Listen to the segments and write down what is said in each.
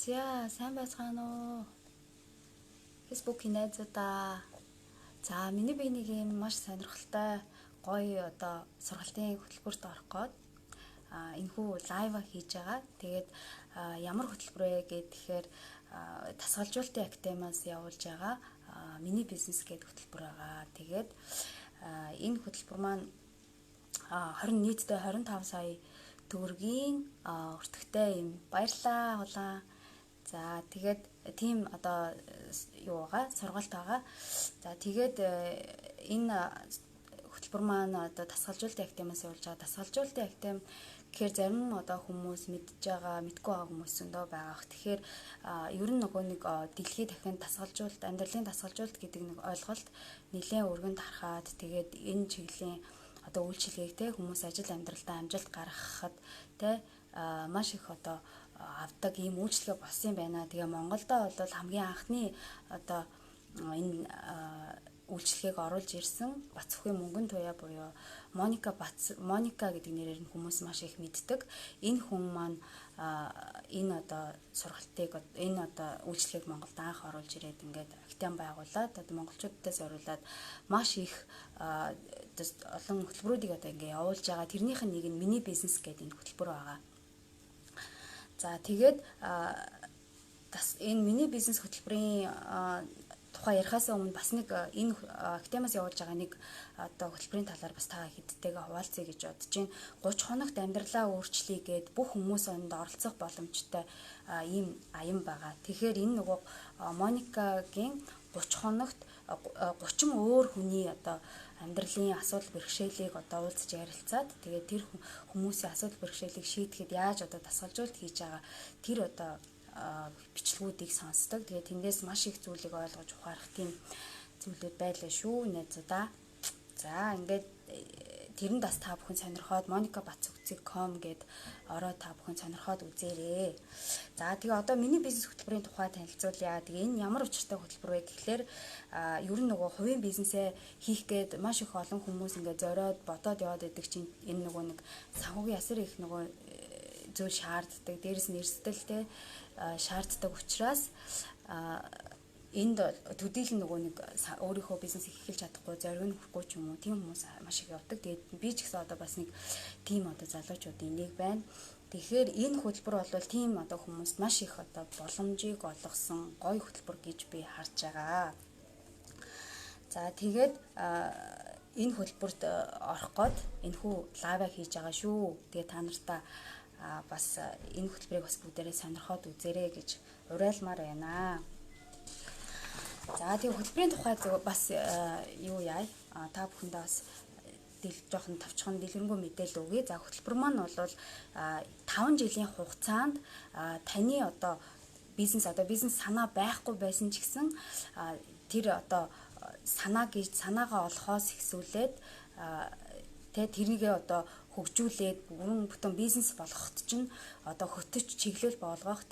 За сайн байцгаана уу? Facebook-ийн найзуудаа. За миний би нэг юм маш сонирхолтой гоё сургалтын хөтөлбөрт орох гээд энэхүү лайв хийж байгаа. Тэгээд ямар хөтөлбөр вэ гэхээр тасгалжуулалтын академиас явуулж байгаа миний бизнес гэдэг хөтөлбөр байгаа. Тэгээд энэ хөтөлбөр маань 20 нийтдээ 25 сая төгрөгийн өртөгтэй юм. Баярлалаа улаан. За тэгээд тийм юу байгаа сургалт байгаа. За тэгээд энэ хөтөлбөр маань тасгалжуулалтын академиас явуулж байгаа. Тасгалжуулалтын академи гэхээр зарим хүмүүс мэдж байгаа, мэдгүй байгаа хүмүүс зөндөө байгаа. Тэгэхээр ер нь нөгөө нэг дэлхийд дахин тасгалжуулалт, амьдралын тасгалжуулалт гэдэг нэг ойлголт нэлээд өргөнд харахад тэгээд энэ чиглэлийн үйлчилгээг те хүмүүс ажил амьдралдаа амжилт гаргахад те маш их авдаг ийм үйлчлэгээ болсон юм байна. Тэгээ Монголдо бол хамгийн анхны энэ үйлчлэгийг оруулж ирсэн Бацүхий мөнгөн туяа буюу Моника гэдэг нэрээр нь хүмүүс маш их мэддэг. Энэ хүн маань энэ сургалтыг энэ үйлчлэгийг Монголд анх оруулж ирээд ингээд академи байгуулад монголчуудтай зориулаад маш их олон хөтөлбөрүүдийг ингээд явуулж байгаа. Тэрнийх нь нэг нь миний бизнес гэдэг энэ хөтөлбөр байгаа. За тэгээд энэ миний бизнес хөтөлбөрийн тухай ярихаас өмнө бас нэг энэ академиас явуулж байгаа нэг хөтөлбөрийн талаар бас та хэдтэйгээ хуваалцъя гэж бодож байна. 30 хоногт амьдралаа өөрчлөе гэд бүх хүмүүс онд оролцох боломжтой ийм аян байгаа. Тэгэхээр энэ нөгөө Моникагийн 30 хоногт 30 өөр хүний амьдралын асуудал бэрхшээлийг уулзаж ярилцаад тэгээд тэр хүмүүсийн асуудал бэрхшээлийг шийдэхэд яаж тасгалжуулалт хийж байгаа тэр бичлэгүүдийг сонсдог. Тэгээд тэндээс маш их зүйлийг ойлгож ухаарах тийм зүйлүүд байлаа шүү найзуудаа. За ингээд тэрэнд бас та бүхэн сонирхоод monicabacuk.com гэд ороо та бүхэн сонирхоод үзээрэй. За тэгээ миний бизнес хөтөлбөрийн тухай танилцуулъя. Тэгээ энэ ямар учиртай хөтөлбөр вэ гэхлээр ер нь нөгөө хувийн бизнесээ хийх гээд маш их олон хүмүүс ингээд зориод бодоод яваад байдаг чинь энэ нөгөө нэг санхүүгийн ясар их нөгөө зүйл шаарддаг. Дээрээс нь эрсдэлтэй шаарддаг учраас энд төдийлөн нөгөө нэг өөрийнхөө бизнес эхэлж чадахгүй зориг нь хүрхгүй ч юм уу тийм хүмүүс маш их явдаг. Тэгээд би ч гэсэн бас нэг тийм залуучуудын нэг байна. Тэгэхээр энэ хөтөлбөр бол тийм хүмүүст маш их боломжийг олгосон гоё хөтөлбөр гэж би харж байгаа. За тэгээд энэ хөтөлбөрт орох гээд энэхүү лайв хийж байгаа шүү. Тэгээ та нартаа бас энэ хөтөлбөрийг бас бүгдээрээ сонирхоод үзээрэй гэж уриалмаар байна. За тэгээ хөтөлбөрийн тухай бас юу яа та бүхэндээ бас жоохон тавчхан дэлгэрэнгүй мэдээлэл өгье. За хөтөлбөр маань бол 5 жилийн хугацаанд таны бизнес санаа байхгүй байсан ч гэсэн тэр санаагаа олохоос ихсүүлээд тэрийгээ хөгжүүлээд бүрэн бүтэн бизнес болгоход чинь хөтөч чиглэл болгох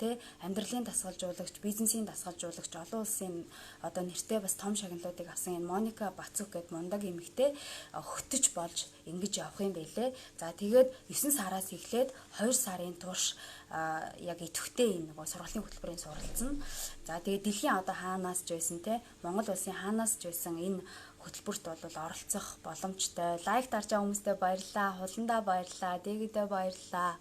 амьдралын дасгалжуулагч, бизнесийн дасгалжуулагч олон улсын нэртэй бас том шагналуудыг авсан энэ Моника Бацүк гэдэг мундаг эмэгтэй хөтөч болж ингэж явах юм байлээ. За тэгээд 9 сараас эхлээд 2 сарын турш яг идэвхтэй энэ сургалтын хөтөлбөрийн суралцсан. За тэгээд дэлхийн хаанаас ч байсан Монгол улсын хаанаас ч байсан энэ хөтөлбөрт бол оролцох боломжтой. Лайк дарж байгаа хүмүүстээ баярлалаа, хуландаа баярлалаа, дэгдээ баярлалаа.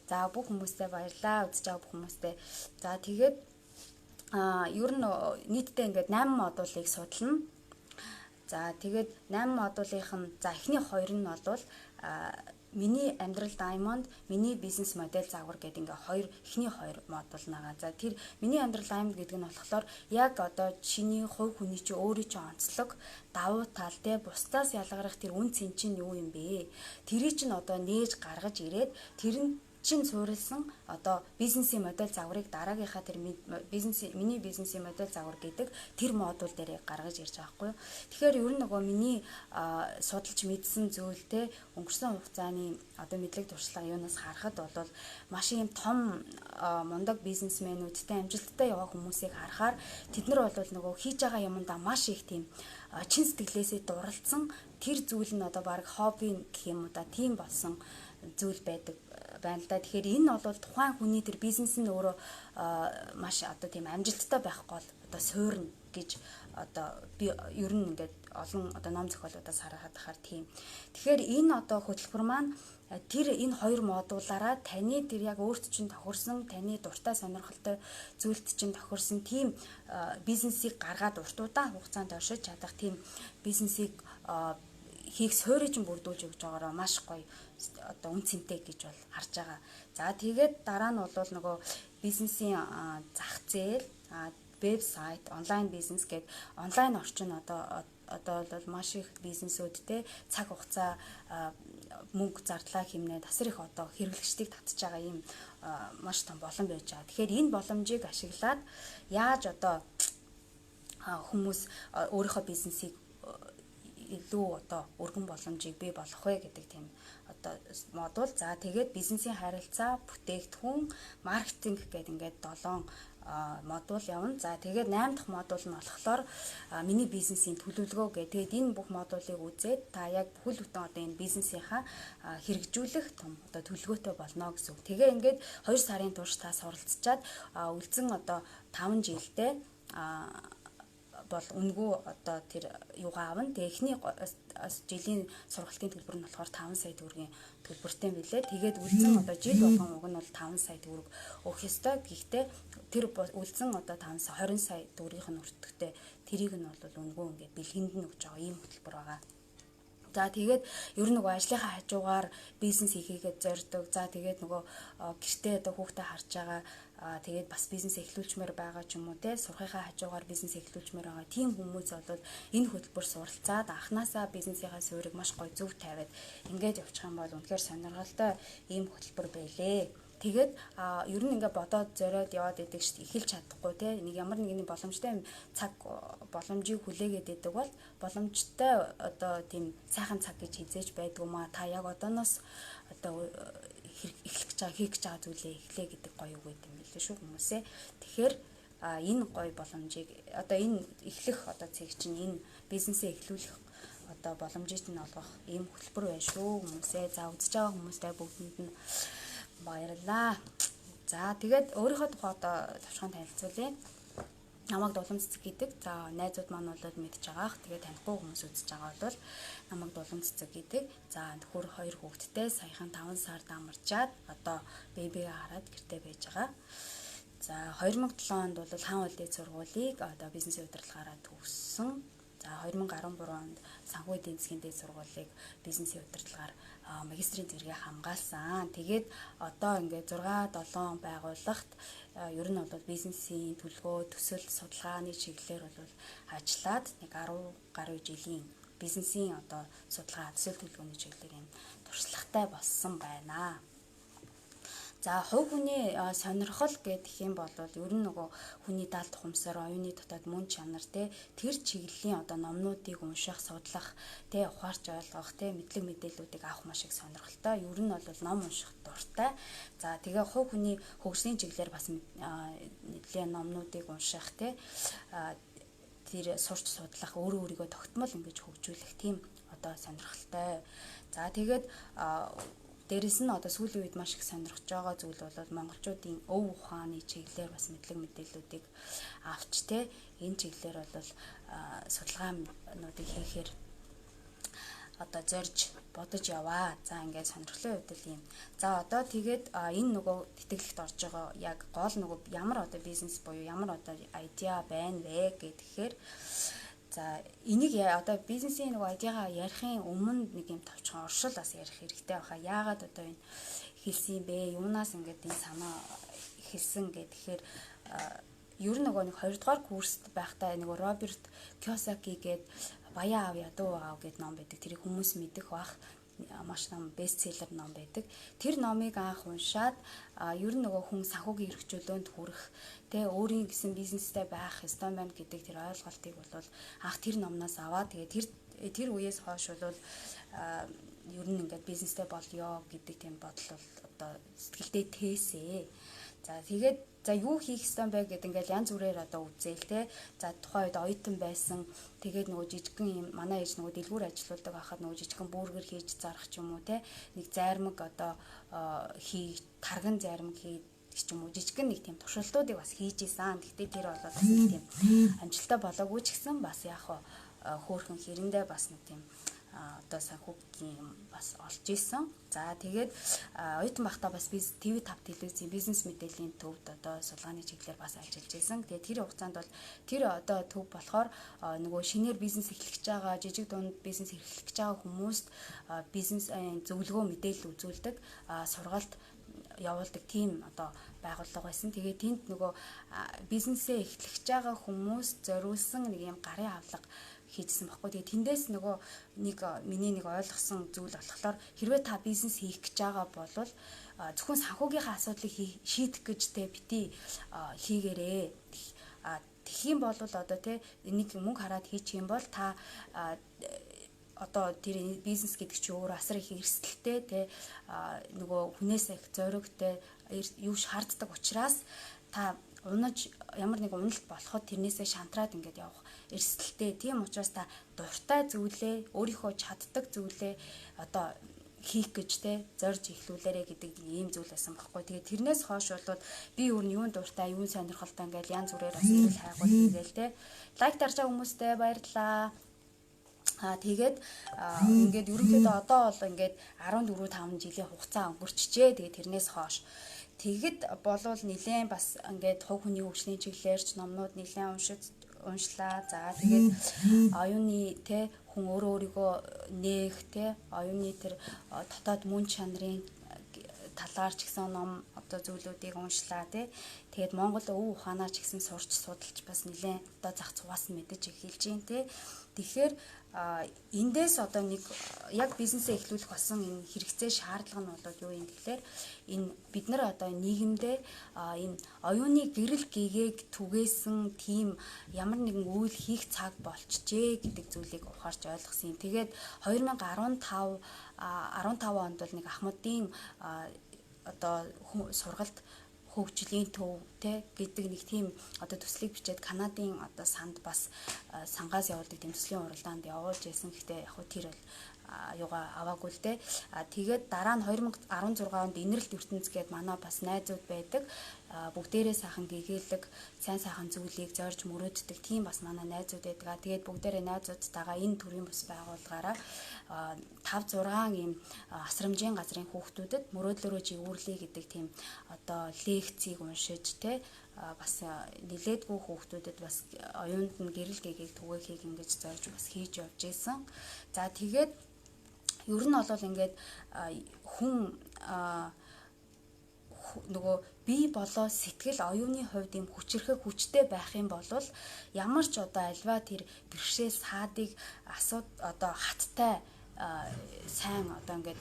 За бүх хүмүүстээ баярлалаа, үзэж байгаа бүх хүмүүстээ. За тэгээд ер нь нийтдээ ингээд 8 модулыг судална. За тэгээд 8 модулынх нь эхний 2 нь бол миний амьдрал diamond, миний бизнес модель загвар гэдэг ингээ эхний 2 модуль нагаа. За тэр миний амьдрал diamond гэдэг нь болохоор яг чиний хувь хүний чи өөрийн чи онцлог давуу тал бусдаас ялгарах тэр үн цэн чинь юу юм бэ? Тэрийг чинь нээж гаргаж ирээд тэр нь чин суурилсан бизнесийн модель загварыг дараагийнхаа тэр миний бизнесийн модель загвар гэдэг тэр модуль дээр гаргаж ирж байгаа байхгүй юу. Тэгэхээр ер нь миний судалж мэдсэн зүйл өнгөрсөн хугацааны мэдлэг туршлага юунаас харахад бол маш юм том мундаг бизнесмэнүүдтэй амжилттай яваа хүмүүсийг харахаар тэд нар бол хийж байгаа юмдаа маш их тийм чин сэтгэлээсээ дурлцсан тэр зүйл нь баг хобби гэх юм уу тийм болсон зүйл байдаг байна л да. Тэгэхээр энэ бол тухайн хүний тэр бизнес нь өөрөө маш одоо тийм амжилттай байх гол одоо суурна гэж одоо би ер нь ингээд олон одоо ном зохиолуудаас харахад тийм. Тэгэхээр энэ одоо хөтөлбөр маань тэр энэ хоёр модулаараа таны тэр яг өөрт чинь тохирсон таны дуртай сонирхолтой зүйлд чинь тохирсон тийм бизнесийг гаргаад урт удаан хугацаанд оршиж чадах тийм бизнесийг хийх суурийг чинь бүрдүүлж өгч байгаараа маш гоё одоо үн цэнтэй гэж бол харж байгаа. За тэгээд дараа нь бол нөгөө бизнесийн зах зээл, вебсайт, онлайн бизнес гэдэг онлайн орчин одоо бол маш их бизнесүүд те цаг хугацаа мөнгө зардлаа хэмнээ тасар их одоо хэрэглэгчдийг татж байгаа ийм маш том боломж байж байгаа. Тэгэхээр энэ боломжийг ашиглаад яаж одоо хүмүүс өөрийнхөө бизнесийг илүү одоо өргөн боломжийг бий болгох вэ гэдэг тийм одоо модуль. За тэгээд бизнесийн харилцаа, бүтээгдэхүүн, маркетинг гэдэг ингээд 7 модуль явна. За тэгээд 8 дахь модуль нь болохоор миний бизнесийн төлөвлөгөө гэх. Тэгээд энэ бүх модулыг үзээд та яг бүхэл бүтэн одоо энэ бизнесийнхаа хэрэгжүүлэх том одоо төлөвлөгөөтэй болно гэсэн үг. Тэгээ ингээд 2 сарын турш та суралцчаад үлдсэн одоо 5 жилдээ бол үнэгүй одоо тэр юугаа авна. Тэгээ эхний жилийн сургалтын төлбөр нь болохоор 5 сая төгрөгийн төлбөртэй билээ. Тэгээд үлдсэн одоо жил болгон уг нь бол 5 сая төгрөг өгөх ёстой. Гэхдээ тэр үлдсэн одоо 5 сая 20 сая төгрөгийнх нь өртөгтэй тэрийг нь бол үнэгүй ингээд бэлгэнд нь өгч байгаа ийм хөтөлбөр байгаа. За тэгээд ер нь нөгөө ажлынхаа хажуугаар бизнес хийгээд зорддог. За тэгээд нөгөө гэртээ одоо хүүхдээ харж байгаа тэгээд бас бизнес эхлүүлчмээр байгаа ч юм уу те сурхийнхаа хажуугаар бизнес эхлүүлчмээр байгаа тийм хүмүүс бол энэ хөтөлбөр суралцаад анханасаа бизнесийнхаа суурийг маш гоё зөв тавиад ингээд явчих юм бол үнэхээр сонирхолтой ийм хөтөлбөр байлээ. Тэгээд ер нь ингээд бодоод зориод яваад идэг шүү дээ. Эхэлж чадахгүй те нэг ямар нэгний боломжтой цаг боломжийг хүлээгээд идэг бол боломжтой одоо тийм сайхан цаг гэж хизээж байдгүй маа. Та яг одооноос одоо эхлэх гэж байгаа хийх гэж байгаа зүйлээ эхлэе гэдэг гоё үг байт юм билээ шүү хүмүүсээ. Тэгэхээр энэ гоё боломжийг одоо энэ эхлэх одоо цэг чинь энэ бизнесээ эхлүүлэх одоо боломжийг нь олгох ийм хөтөлбөр байна шүү хүмүүсээ. За үзэж байгаа хүмүүстэй бүгдэнд нь баярлалаа. За тэгээд өөрийнхөө тухай одоо товчхон танилцуулъя. Намайг Дулам Цэцэг гэдэг. За найзууд маань бол мэдж байгаах. Тэгээд танихгүй хүмүүс үзэж байгаа бол намайг Дулам Цэцэг гэдэг. За нөхөр 2 хүүхэдтэй саяхан 5 сард амарчаад одоо бэбигээ хараад гэртээ байж байгаа. За 2007 онд бол хаан улсын сургуулийг одоо бизнесийн удирдлагаараа төгссөн. За 2013 онд санхүү эдийн засгийн дээд сургуулийг бизнесийн удирдлагаар магистрийн зэрэгээ хамгаалсан. Тэгээд одоо ингээд 6-7 байгууллагт ер нь бол бизнесийн төлөвлөгөө, төсөл, судалгааны чиглэлээр бол ажиллаад нэг 10 гаруй жилийн бизнесийн одоо судалгаа, төсөл төлөвлөгөөний чиглэлээр юм туршлагатай болсон байна. За хувь хүний сонирхол гэдэг юм бол ер нь нөгөө хүний даалт ухамсар, оюуны дотоод мөн чанар тэр чиглэлийн одоо номнуудыг унших, судлах, ухаарч ойлгох, мэдлэг мэдээллүүдийг авах маш их сонирхолтой. Ер нь бол ном унших дуртай. За тэгээ хувь хүний хөгжлийн чиглэлээр бас нэлийн номнуудыг унших, тэр сурч судлах, өөрийгөө тогтмол ингэж хөгжүүлэх тийм одоо сонирхолтой. За тэгээд дээрэс нь одоо сүүлийн үед маш их сонирхож байгаа зүйл бол монголчуудын өв ухааны чиглэлээр бас мэдлэг мэдээллүүдийг авч энэ чиглэлээр бол судалгаануудыг хийхээр одоо зорж бодож яваа. За ингээд сонирхлын хувьд ийм. За одоо тэгээд энэ нөгөө тэтгэлэгт орж байгаа яг гол нөгөө ямар одоо бизнес буюу ямар одоо айдиа байна вэ гэхээр за энийг одоо бизнесийн нэг айдиагаа ярихын өмнө нэг юм товчхон оршил бас ярих хэрэгтэй байхаа. Яагаад одоо энэ хэлсэн юм бэ? Юунаас ингээд энэ санаа хэлсэн гэхээр ер нь нөгөө нэг 2 дугаар курст байхдаа нөгөө Роберт Кёсаки гээд Баян аав ядуу аав гэдэг ном байдаг. Тэрийг хүмүүс мэдэх бах маш том бестселлер ном байдаг. Тэр номыг анх уншаад ер нь нөгөө хүн санхүүгийн хэрэгжүүлээнд хүрэх өөрийн гэсэн бизнестэй байх ёстой байна гэдэг тэр ойлголтыг бол анх тэр номноос аваад тэгээд тэр үеэс хойш бол ер нь ингээд бизнестэй болёо гэдэг тийм бодол бол одоо сэтгэлдээ тээсээ. За тэгээд за юу хийх ёстой бэ гэд ингээл янз бүрээр одоо үзээл те. За тухайн үед оюутан байсан. Тэгээд нөгөө жижигхэн юм манай ээж нөгөө дэлгүүр ажилладаг байхад нөгөө жижигхэн бүүргэр хийж зарах ч юм уу те. Нэг зармаг одоо тарган зармаг хий ч юм уу жижигхэн нэг тийм туршилтуудыг бас хийж исэн. Гэхдээ тэр бол бас нэг тийм амжилттай болоогүй ч гэсэн бас яг хөөхөн хэрэндээ бас нэг тийм одоо санхүүгийн юм бас олж исэн. За тэгээд оюутан байхдаа бас би TV5 телевизийн бизнес мэдээллийн төвд одоо судалгааны чиглэлээр бас ажиллаж исэн. Тэгээд тэр хугацаанд бол тэр одоо төв болохоор нөгөө шинээр бизнес эхлэж байгаа, жижиг дунд бизнес эхлэж байгаа хүмүүст бизнес зөвлөгөө мэдээлэл үзүүлдэг, сургалт явуулдаг тийм одоо байгууллага байсан. Тэгээд тэнд нөгөө бизнесээ эхлэж байгаа хүмүүс зориулсан нэг юм гарын авлага хийжсэн баггүй. Тэгээ тэндээс нөгөө миний нэг ойлгосон зүйл болохоор хэрвээ та бизнес хийх гэж байгаа бол зөвхөн санхүүгийнхаа асуудлыг шийдэх гэж те бити хийгээрээ. Тэгэх юм бол одоо те нэг мөнгө хараад хийчих юм бол та одоо тэр бизнес гэдэг чинь өөр асар их эрсдэлтэй те нөгөө хүнээс их зоригтой юу шаарддаг учраас та унаж ямар нэг уналт болоход тэрнээсээ шантраад ингээд явах эрсдэлтэй. Тийм учраас та дуртай зүйлээ өөрийнхөө чаддаг зүйлээ одоо хийх гэж те зорж ихлүүлээрэ гэдэг ийм зүйл байсан байхгүй. Тэгээд тэрнээс хойш бол би өөр нь юунд дуртай, юунд сонирхолтой ингээд янз бүрээр бас ирэл хайгуул хийгээл те. Лайк дарж байгаа хүмүүстээ баярлалаа. Тэгээд ингээд ерөнхийдөө одоо бол ингээд 14-5 жилийн хугацаа өнгөрчжээ. Тэгээд тэрнээс хойш тэгэд болвол нилээн бас ингээд хувь хүний хөгжлийн чиглэлээрч номнууд нилээн уншлаа. За тэгээд оюуны те хүн өөрийгөө нээх те оюуны тэр дотоод мөн чанарын талаар ч гэсэн ном одоо зүйлүүдийг уншлаа те. Тэгээд Монгол өв ухаанаа ч гэсэн сурч судалж бас нилээн одоо зах цугаас нь мэдэж эхэлж байна те. Тэгэхээр эндээс одоо нэг яг бизнесээ эхлүүлэх болсон энэ хэрэгцээ шаардлага нь бол юу юм тэгэхээр энэ бид нар одоо нийгэмдээ энэ оюуны гэрэл гэгээг түгээсэн тийм ямар нэгэн үйл хийх цаг болчихжээ гэдэг зүйлийг ухаарч ойлгосон юм. Тэгээд 2015 онд бол нэг Ахмадын одоо сургалт хөгжлийн төв те гэдэг нэг тийм одоо төслийг бичээд Канадын одоо санд бас сангаас явуулдаг тийм төслийн уралдаанд явуулж байсан. Гэхдээ яг хөө тэр бол юугаа аваагүй л те. Тэгээд дараа нь 2016 онд Инэрэлт ертөнц гээд манай бас найзууд байдаг. Бүгдээрээ сайхан гэгээлэг, сайн сайхан зүйлийг зорж мөрөөддөг тийм бас манай найзууд байдаг. Тэгээд бүгдээрээ найзуудтайгаа энэ төрлийн бас байгууллагаараа 5-6 ийм асрамжийн газрын хүүхдүүдэд мөрөөдлөөрөө жигүүрлэе гэдэг тийм одоо лекцийг уншиж те бас нилээдгүй хүүхдүүдэд бас оюунд нь гэрэл гэгээг түгээхийг ингэж зорж бас хийж явж исэн. За тэгээд ер нь бол ингээд хүн нөгөө бие болоо сэтгэл оюуны хувьд юм хүчрхэг хүчтэй байх юм бол ямар ч одоо альва тэр бэрхшээл саадыг одоо хаттай сайн одоо ингээд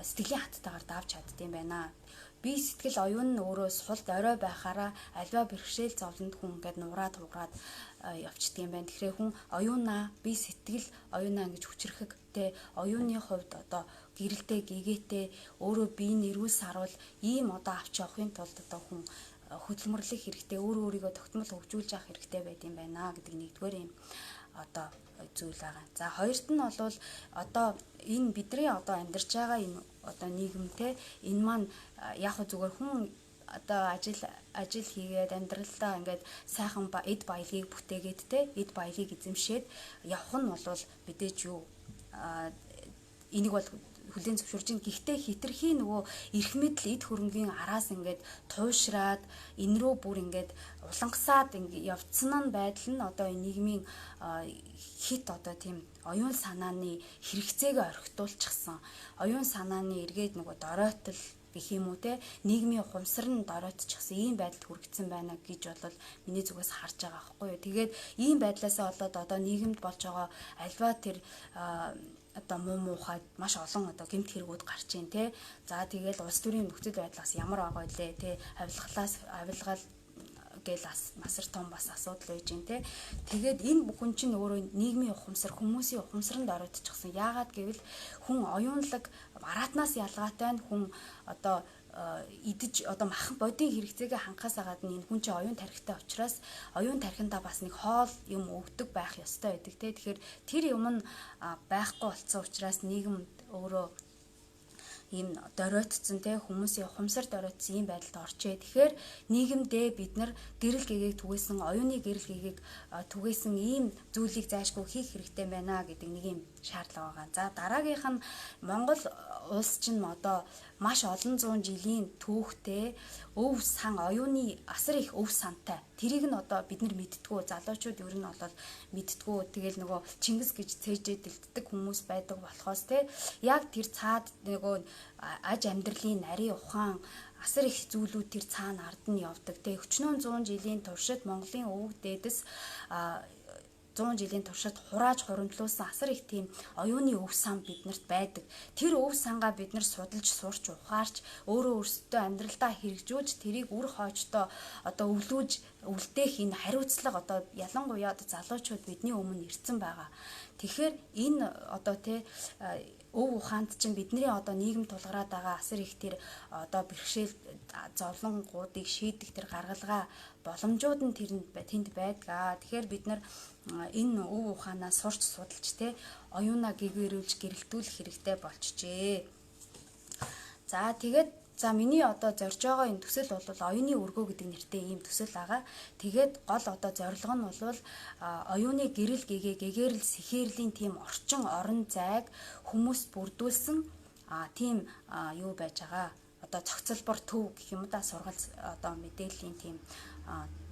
сэтгэлийн хаттайгаар давж чаддсан байна. Би сэтгэл оюун нь өөрөө сулд орой байхаараа альва бэрхшээл зовлонд хүн ингээд нураад хугараад явчихдаг юм байна. Тэгэхээр хүн оюунаа би сэтгэл оюунаа ингэж хүчрхэг тэ оюуны хувьд одоо гэрэлтэй гэгээтэй өөрөө биеийн эрүүл сарвал ийм одоо авч явахын тулд одоо хүн хөдөлмөрлөх хэрэгтэй, өөрийгөө тогтмол хөгжүүлж авах хэрэгтэй байт юм байна гэдэг нэгдүгээр юм одоо зүйл байгаа. За хоёрт нь бол одоо энэ бидний одоо амьдарч байгаа энэ одоо нийгэмтэй энэ маань яг зүгээр хүн одоо ажил хийгээд амьдралдаа ингээд сайхан эд баялгийг бүтээгээд те эд баялгийг эзэмшээд явах нь бол мэдээж юу энийг бол хүлээн зөвшөөрж ин гэхдээ хитрхи нөгөө эрх мэдэл эд хөрөнгийн араас ингээд туушраад энэ рүү бүр ингээд улангасаад ингээд явцсан нь байдал нь одоо энэ нийгмийн хит одоо тийм оюун санааны хэрэгцээг орхитуулчихсан оюун санааны эргээд нөгөө доройтол гэх юм уу те нийгмийн ухамсар нь доройтчихсан ийм байдалд хүрэгдсэн байна гэж бол миний зүгээс харж байгаа байхгүй юу. Тэгээд ийм байдлаасаа болоод одоо нийгэмд болж байгаа альва тэр одоо муухай маш олон одоо гэмт хэрэгүүд гарч ийн те. За тэгээд улс төрийн нөхцөл байдлаас ямар байгаа вэ те авилгаал гээл масар том бас асуудал үйж ийн те. Тэгээд энэ бүхэн чинь өөрөө нийгмийн ухамсар хүмүүсийн ухамсаранд оройтчихсан. Яагаад гэвэл хүн оюунлаг араатнаас ялгаатай нь хүн одоо идэж одоо махан бодийн хэрэгцээгээ хангахаас гадна энэ хүн чинь оюун тархитай учраас оюун тархиндаа бас нэг хоол юм өгдөг байх ёстой байдаг те. Тэгэхээр тэр юм нь байхгүй болсон учраас нийгэм өөрөө ийм доройтсон те, хүмүүсийн ухамсар доройтсон ийм байдалд орчээ. Тэгэхээр нийгэмдээ бид нар гэрэл гэгээг түгээсэн, оюуны гэрэл гэгээг түгээсэн ийм зүйлийг зайлшгүй хийх хэрэгтэй байна гэдэг нэг юм шаардлага байгаа. За дараагийнх нь Монгол улс чинь одоо маш олон зуун жилийн түүхтэй өв сан, оюуны асар их өв сантай. Тэрийг нь одоо бид нар мэдтгүү, залуучууд ер нь бол мэдтгүү. Тэгэл нөгөө Чингис гэж цээжээ дэлддэг хүмүүс байдаг болохоос те, яг тэр цаад нөгөө аж амьдралын нарийн ухаан асар их зүйлүүд тэр цаана ард нь явдаг те. Өчнөө 100 жилийн туршид Монголын өвөг дээдэс 100 жилийн туршид хурааж хуримтлуулсан асар их тийм оюуны өв сан биднэрт байдаг. Тэр өв сангаа бид нар судалж, сурч, ухаарч, өөрөө өөрсдөө амьдралдаа хэрэгжүүлж, тэрийг үр хоочтой одоо өвлдөх энэ хариуцлага одоо ялангуяа залуучууд бидний өмнө ирсэн байгаа. Тэгэхээр энэ одоо өв ухаанд чинь бидний одоо нийгэм тулгараад байгаа асар их тэр одоо бэрхшээл зовлонгуудыг шийдэх тэр гаргалгаа боломжууд нь тэнд байдаг. Тэгэхээр бид нар энэ өв ухаанаа сурч судалж те, оюунаа гэгэрүүлж гэрэлтүүлэх хэрэгтэй болчихжээ. За тэгээд миний одоо зорж байгаа энэ төсөл бол оюуны өргөө гэдэг нэртэй ийм төсөл байгаа. Тэгээд гол одоо зорилго нь бол оюуны гэрэл гэгэрэл сэхээрлийн тийм орчин орон зайг хүмүүс бүрдүүлсэн тийм юу байж байгаа. Одоо цогцлбор төв гэх юм да, сургалт одоо мэдээллийн тийм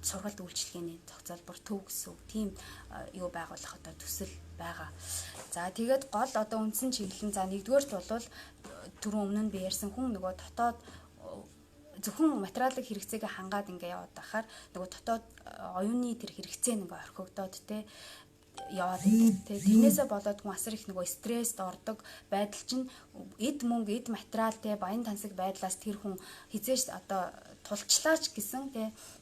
сургалт үйлчилгээний цогцлбор төв гэсэн үг. Тийм юу байгуулах одоо төсөл байгаа. За тэгээд гол одоо үндсэн чиглэл нь нэгдүгээрт бол түрүүн өмнө нь би ярьсан хүн нөгөө дотоод зөвхөн материалын хэрэгцээгээ хангаад ингээ яваад байхаар нөгөө дотоод оюуны тэр хэрэгцээ ингээ орхигдоод те яваад байдаг те. Тэрнээсээ болоод хүн асар их нөгөө стресст ордог байдал чинь эд мөнгө, эд материал те, баян тансаг байдлаас тэр хүн хизээш одоо тулчлаач гэсэн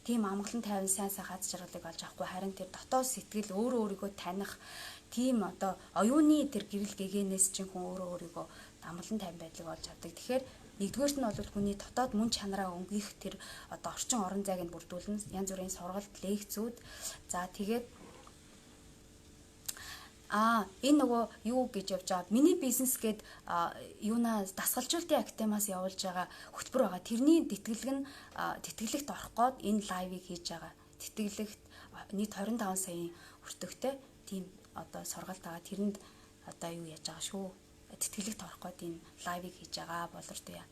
тийм амгалан тайван сайн хаз жаргалыг олж авахгүй, харин тэр дотоод сэтгэл өөрийгөө таних тийм одоо оюуны тэр гэрэл гэгээнээс чинь хүн өөрийгөө амгалан тайван байдлыг олж авдаг. Тэгэхээр нэгдүгээрт нь бол хүний дотоод мөн чанараа өнгөх тэр одоо орчин орон зайг нь бүрдүүлнэ. Янз бүрийн сургалт, лекцүүд. За тэгээд энэ нөгөө юу гэж явж байгаа. Миний бизнес гээд юунаас дасгалжуулалтын академиас явуулж байгаа хөтөлбөр байгаа. Тэрний тэтгэлэгт орох гээд энэ лайвыг хийж байгаа. Тэтгэлэгт нийт 25 саяын өртөгтэй тийм одоо сургалт байгаа. Тэрэнд одоо юу яаж байгаа шүү. Тэтгэлэгт орох гээд энэ лайвыг хийж байгаа болортой яа.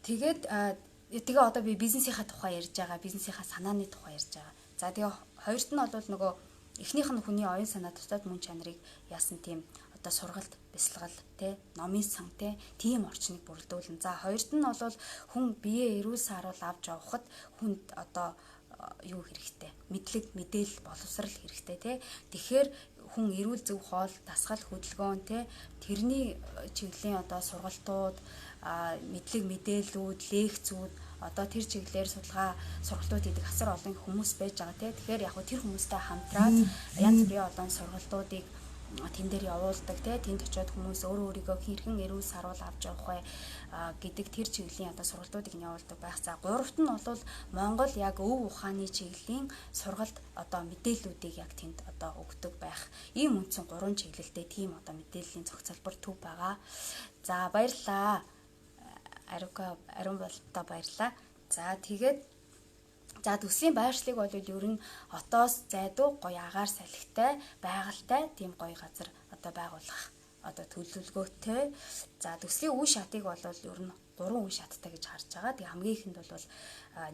Тэгээд одоо би бизнесийнхаа тухай ярьж байгаа. Бизнесийнхаа санааны тухай ярьж байгаа. За тэгээ хоёрт нь бол нөгөө эхнийх нь хүний оюун санаа, дотоод мөн чанарыг яасан тийм одоо сургалт, бясалгал те, номын сан те, тийм орчныг бүрдүүлнэ. За хоёрт нь бол хүн биеэ эрүүл сааруул авч явахад хүнд одоо юу хэрэгтэй? Мэдлэг, мэдээлэл, боловсрал хэрэгтэй те. Тэгэхээр хүн эрүүл зөв хоол, дасгал, хөдөлгөөн те, тэрний чиглэлийн одоо сургалтууд, мэдлэг, мэдээллүүд, лекцүүд одоо тэр чиглэлээр судалгаа сургалтууд хийдэг асар олон хүмүүс байж байгаа те. Тэгэхээр яг тэр хүмүүстэй хамтраад янз бүрийн олон сургалтуудыг тэн дээр явуулдаг те. Тэнд очиод хүмүүс өөрийгөө хэрхэн эрүүл саруул авч явах вэ гэдэг тэр чиглэлийн одоо сургалтуудыг нь явуулдаг байх. За гуравт нь бол Монгол яг өв ухааны чиглэлийн сургалт одоо мэдээллүүдийг яг тэнд одоо өгдөг байх. Ийм үндсэн 3 чиглэлтэй тийм одоо мэдээллийн зохицолбор төв байгаа. За баярлалаа. Ариун бололтой баярлаа. За тэгээд төслийн байршлыг бол ер нь хотоос зайдуу гоё агаар салхитай, байгальтай тийм гоё газар одоо байгуулах одоо төлөвлөгөөтэй. За төслийн үе шатыг бол ер нь 3 үе шаттай гэж харж байгаа. Тэгээ хамгийн ихэнд бол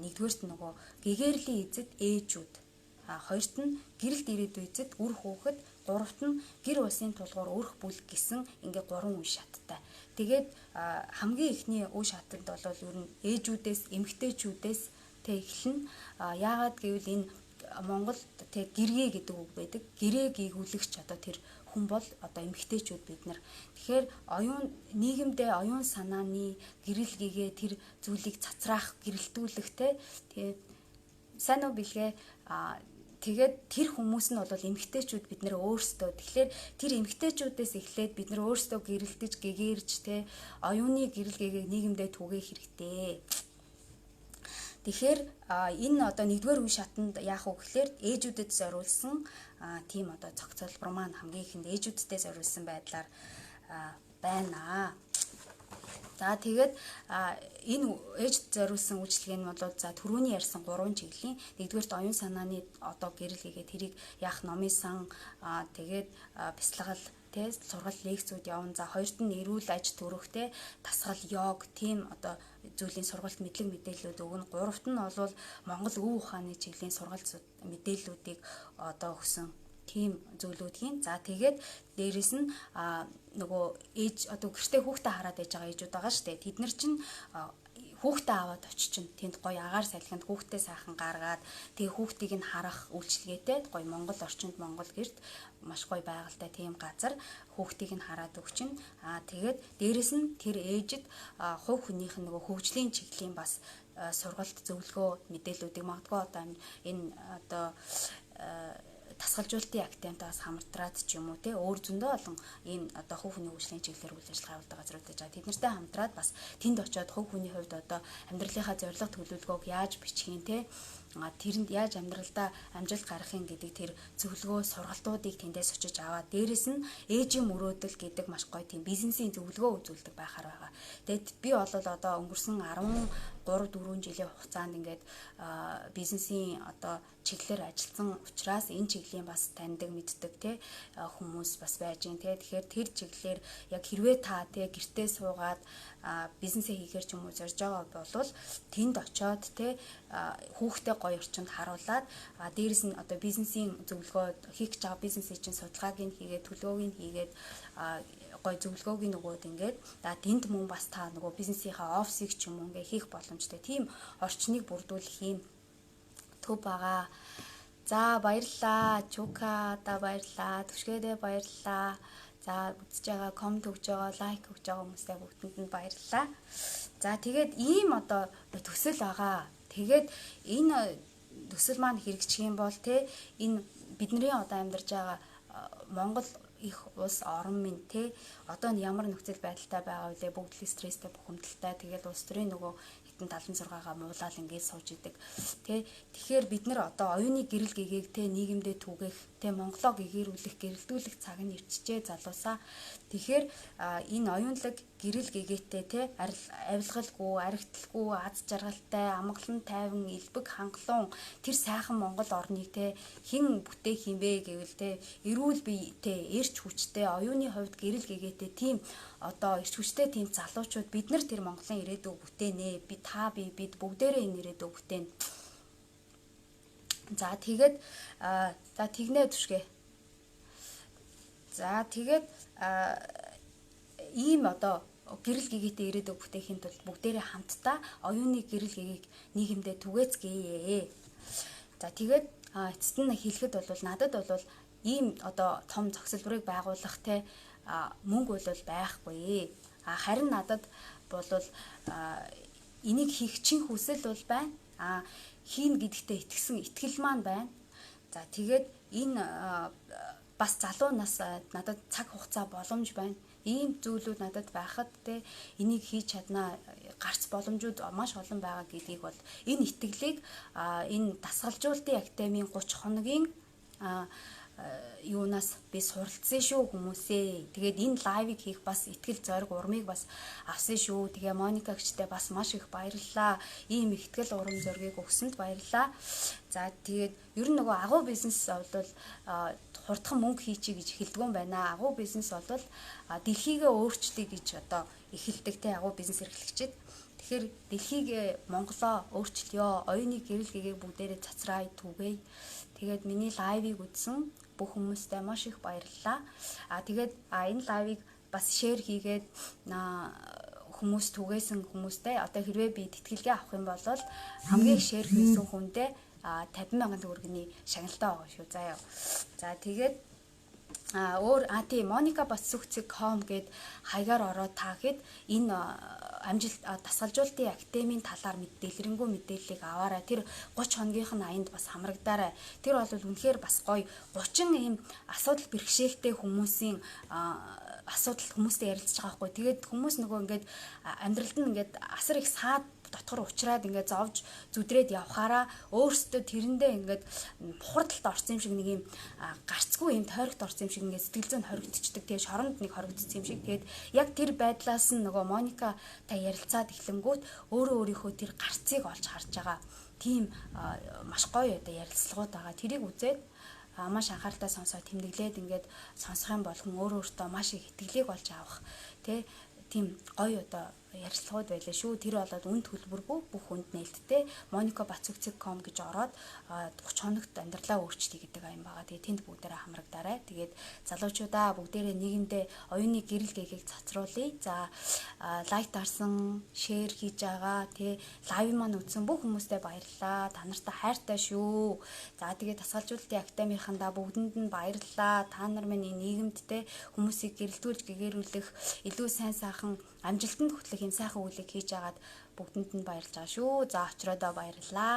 нэгдүгээрт нөгөө гэгэрлийн эзэд ээжүүд, хоёрт нь гэрэлт ирээдүйн эзэд үр хүүхэд, гуравт нь гэр улсын тулгуур өрх бүл гэсэн ингээ 3 үе шаттай. Тэгээд хамгийн ихний үе шатанд бол ер нь ээжүүдээс, эмэгтэйчүүдээс эхлэн яагаад гэвэл энэ Монголд гэргээ гэдэг үг байдаг. Гэрээ гүйгүүлэгч одоо тэр хүн бол одоо эмэгтэйчүүд бид нар. Тэгэхээр нийгэмдээ оюун санааны гэрэл гэгээ тэр зүйлийг цацраах, гэрэлтүүлэх те. Тэгээд сайн уу бэлгээ тэгээд тэр хүмүүс нь бол эмэгтэйчүүд бид нэр өөрсдөө тэгэхээр тэр эмэгтэйчүүдээс эхлээд бид нэр өөрсдөө гэрэлтэж гэгэрж те оюуны гэрэл гэгийг нийгэмдээ түгээх хэрэгтэй. Тэгэхээр энэ одоо нэгдүгээр үе шатанд яах вэ гэхээр ээжүүдэд зориулсан тийм одоо зохицолбор маань хамгийн ихэнд ээжүүдтэй зориулсан байдлаар байна. За тэгээд энэ ээж зориулсан үйлчлэгээ нь бол за түрүүний ярьсан 3 чиглэлийн нэгдүгээрт оюун санааны одоо гэрэл гэгээд тэрийг яах номын сан тэгээд бяцлагал тэ сургалт лекцүүд явна. За хоёрт нь эрүүл аж төрөх тэ дасгал йог тийм одоо зүйлийн сургалт мэдлэг мэдээллүүд өгнө. Гуравт нь бол Монгол өв ухааны чиглэлийн сургалт мэдээллүүдийг одоо өгсөн тийм зүйлүүдийн. За тэгээд дээрэс нь нөгөө ээж одоо гэртээ хүүхдээ хараад ээж байгаа ээжүүд байгаа штэ. Тэд нар чинь хүүхдээ аваад очиж тэнд гоё агаар салхинд хүүхдээ сайхан гаргаад тэгээ хүүхдийг нь харах үйлчлэгээтэй гоё Монгол орчинд Монгол гэрт маш гоё байгальтай тийм газар хүүхдийг нь хараад өгчин. Тэгээд дээрэс нь тэр ээжид хувь хүнийх нь нөгөө хөгжлийн чиглэлийн бас сургалт зөвлөгөө мэдээллүүдийг магадгүй одоо энэ одоо тасгалжуулалтын актентаас хамтраад ч юм уу те өөр зөндөө олон ийм одоо хувь хүний хөгжлийн чиглэлээр үйл ажиллагаа явуулдаг газрууд гэж тэд нартай хамтраад бас тэнд очиод хувь хүний хувьд одоо амьдралынхаа зорилго төлөвлөгөөг яаж бичих юм те тэрэнд яаж амьдралдаа амжилт гаргахын гэдэг тэр зөвлөгөө сургалтуудыг тэндээс очиж аваад дээрэс нь ээжийн мөрөөдөл гэдэг маш гоё тийм бизнесийн зөвлөгөө үзүүлдэг байхаар байгаа. Тэгэд би бол одоо өнгөрсөн 13-4 жилийн хугацаанд ингээд бизнесийн одоо чиглэлээр ажилласан учраас энэ чиглэлийн бас таньдаг мэддэг те хүмүүс бас байж гин те тэгэхээр тэр чиглэлээр яг хэрвээ та те гэртээ суугаад бизнесээ хийхээр ч юм уу зорж байгаа бол тэнд очиод те хүүхдээ гоё орчинд харуулад дээрэс нь одоо бизнесийн зөвлөгөө хийх гэж байгаа бизнесийн чинь судалгааг нь хийгээд төлөвөөг нь хийгээд гоё зөвлөгөөг нь өгөөд ингээд тэнд мөн бас та нөгөө бизнесийнхаа офисыг ч юм уу ингээ хийх боломжтой тийм орчныг бүрдүүлэх юм төв байгаа. За баярлалаа. Чука та баярлалаа. Түшгээдээ баярлалаа. За үзэж байгаа, комент өгж байгаа, лайк өгж байгаа хүмүүстээ бүгдэнд нь баярлалаа. За тэгээд ийм одоо төсөл байгаа. Тэгээд энэ төсөл маань хэрэгжих юм бол те энэ бидний одоо амьдарч байгаа Монгол их улс орон минь те одоо нь ямар нөхцөл байдалтай байгаа вэ? Бүгд л стресстэй бухимдалтай. Тэгээд улс төрийн нөгөө 76-гаа муулаад ингээд сууж идэг. Тэгэхээр бид нар одоо оюуны гэрэл гэгээг те нийгэмдээ түгэх те Монголоо гэгэрүүлэх, гэрэлтүүлэх цаг нь ивчжээ залуусаа. Тэгэхээр энэ оюунлаг гэрэл гэгээтэй те авилгалгүй, аригтлгүй, аз жаргалтай, амгалан тайван, элбэг хангалуун тэр сайхан Монгол орныг те хэн бүтээх юм бэ гэвэл те эрүүл биетэй, эрч хүчтэй, оюуны хувьд гэрэл гэгээтэй тийм одоо эрч хүчтэй тийм залуучууд бид нар тэр Монголын ирээдүйг бүтээнэ. Бид бүгдээрээ энэ ирээдүйг бүтээнэ. За тэгээд за тэгнэ түшгэ. За тэгээд ийм одоо гэрэл гэгээтэй ирээдүйг бүтээхийн тулд бүгдээрээ хамтдаа оюуны гэрэл гэгээг нийгэмдээ түгээцгээе. За тэгээд эцэст нь хэлэхэд бол надад бол ийм одоо том зохицолборыг байгуулах те мөнгө бол байхгүй. Харин надад бол энийг хийх чин хүсэл бол байна. Хийн гэдэгтээ итгэсэн итгэл маань байна. За тэгээд энэ бас залуу нас надад цаг хугацаа боломж байна. Ийм зүйлүүд надад байхад те энийг хийж чаднаа гарц боломжууд маш олон байгаа гэдгийг бол энэ итгэлийг энэ дасгалжуулалтын академийн 30 хоногийн юунаас би суралцсан шүү хүмүүсээ. Тэгээд энэ лайвыг хийх бас итгэл зориг урмыг бас авсан шүү. Тэгээ Моника гчтэй бас маш их баярлалаа. Ийм итгэл урам зоригийг өгсөнд баярлалаа. За тэгээд ер нь нөгөө агуу бизнес бол хурдхан мөнгө хийчи гэж хэлдэг юм байна. Агуу бизнес бол дэлхийгээ өөрчлөе гэж одоо эхэлдэг те агуу бизнес эрхлэгчид. Тэгэхээр дэлхийг Монголоо өөрчлөё. Оюуны гэрэл гэгээг бүгдээрээ цацраа түгээе. Тэгээд миний лайвыг үзсэн бүх хүмүүстээ маш их баярлалаа. Тэгээд энэ лайвыг бас шеэр хийгээд хүмүүс түгээсэн хүмүүстэй одоо хэрвээ би тэтгэлгээ авах юм бол хамгийн шеэр хийсэн хүндээ 50,000 төгрөгийн шагналтай байгаа шүү. За тэгээд Тийм Моника Бацүгцэг.com гээд хаягаар ороод та хэд энэ амжилт дасгалжуулалтын академийн талаар дэлгэрэнгүй мэдээллийг аваарай. Тэр 30 хоногийнх нь аянд бас хамрагдаарай. Тэр бол үнэхээр бас гоё 30 ийм асуудал бэрхшээлтэй хүмүүсийн асуудал хүмүүстэй ярилцж байгаа хгүй. Тэгээд хүмүүс нөгөө ингээд амьдралд нь ингээд асар их саад дотор уучраад ингээд зовж зүдрээд явхаараа өөрсдөө тэрэндээ ингээд бухардалд орсон юм шиг нэг юм гарцгүй юм тойрогт орсон юм шиг ингээд сэтгэл зүйн хоригдчихдаг. Тэгээ шоронд нэг хоригдсон юм шиг. Тэгээд яг тэр байдлаас нь нөгөө Моника та ярилцаад эхлэнгүүт өөрөө өөрийнхөө тэр гарцыг олж харж байгаа. Тийм маш гоё одоо ярилцлагууд байгаа. Тэрийг үзээд маш анхааралтай сонсоод тэмдэглээд ингээд сонсох юм бол хүн өөртөө маш их итгэлийг олж авах тийм гоё одоо ярилцлагууд байлаа шүү. Тэр болоод үн төлбөргүй бүх хүнд нээлттэй Моника Бацүгцэг.com гэж ороод 30 хоногт амьдралаа өөрчлөе гэдэг юм байгаа. Тэгээ тэнд бүгдээрээ хамрагдаарай. Тэгээд залуучуудаа бүгдээрээ нийгэмдээ оюуны гэрэл гээхийг цацруулъя. За лайк дарсан, шеэр хийж байгаа, лайв маань үзсэн бүх хүмүүстээ баярлалаа. Та нартай хайртай шүү. За тэгээд дасгалжуулалтын академийнхандаа бүгдэнд нь баярлалаа. Та нар минь нийгэмд хүмүүсийг гэрэлтүүлж гэгэрүүлэх илүү сайн сайхан амжилтанд хүрэх юм сайхан үйлийг хийж агаад бүгдэнд нь баярлж байгаа шүү. За очродоо баярлалаа.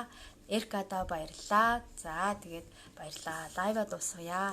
Эркадаа баярлалаа. За тэгээд баярлалаа. Лайва дуусгая.